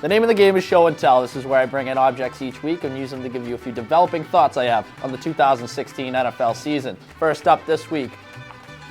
The name of the game is Show and Tell. This is where I bring in objects each week and use them to give you a few developing thoughts I have on the 2016 NFL season. First up this week,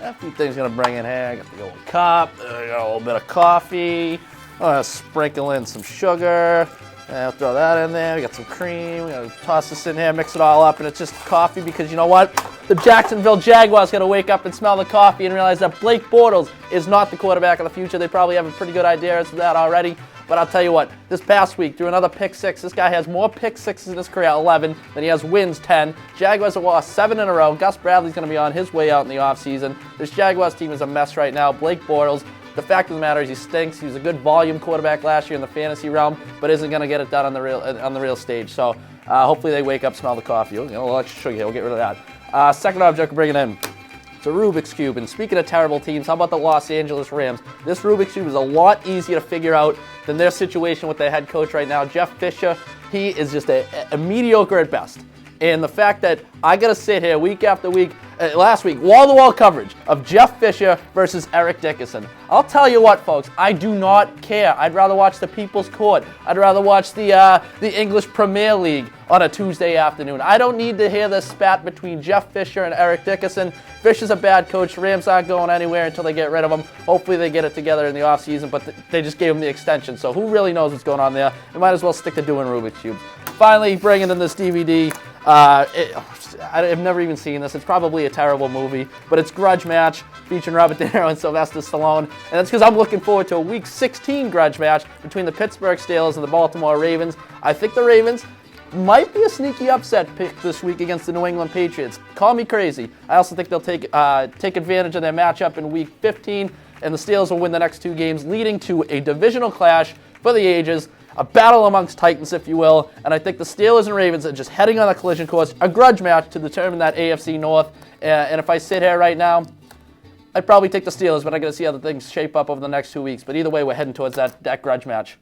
a few things I'm going to bring in here. I got the old cup, I got a little bit of coffee. I'm going to sprinkle in some sugar. I'll throw that in there. We got some cream. We're going to toss this in here, mix it all up, and it's just coffee because you know what? The Jacksonville Jaguars got to wake up and smell the coffee and realize that Blake Bortles is not the quarterback of the future. They probably have a pretty good idea of that already. But I'll tell you what, this past week, through another pick six, this guy has more pick sixes in his career, 11, than he has wins, 10. Jaguars have lost 7 in a row. Gus Bradley's going to be on his way out in the offseason. This Jaguars team is a mess right now. Blake Bortles, the fact of the matter is he stinks. He was a good volume quarterback last year in the fantasy realm, but isn't going to get it done on the real stage. So hopefully they wake up, smell the coffee. A little extra sugar here. We'll get rid of that. Second object we're bringing in. It's a Rubik's Cube. And speaking of terrible teams, how about the Los Angeles Rams? This Rubik's Cube is a lot easier to figure out than their situation with their head coach right now. Jeff Fisher, he is just a mediocre at best. And the fact that I got to sit here week after week, last week, wall-to-wall coverage of Jeff Fisher versus Eric Dickerson. I'll tell you what, folks, I do not care. I'd rather watch the People's Court. I'd rather watch the English Premier League on a Tuesday afternoon. I don't need to hear this spat between Jeff Fisher and Eric Dickerson. Fisher's a bad coach. Rams aren't going anywhere until they get rid of him. Hopefully they get it together in the offseason, but they just gave him the extension. So who really knows what's going on there? They might as well stick to doing Rubik's Cubes. Finally, bringing in this DVD. I've never even seen this. It's probably a terrible movie, but it's Grudge Match featuring Robert De Niro and Sylvester Stallone. And that's because I'm looking forward to a Week 16 grudge match between the Pittsburgh Steelers and the Baltimore Ravens. I think the Ravens might be a sneaky upset pick this week against the New England Patriots. Call me crazy. I also think they'll take advantage of their matchup in Week 15, and the Steelers will win the next 2 games, leading to a divisional clash for the ages. A battle amongst Titans, if you will, and I think the Steelers and Ravens are just heading on a collision course, a grudge match to determine that AFC North. And if I sit here right now, I'd probably take the Steelers, but I got to see how the things shape up over the next 2 weeks. But either way, we're heading towards that grudge match.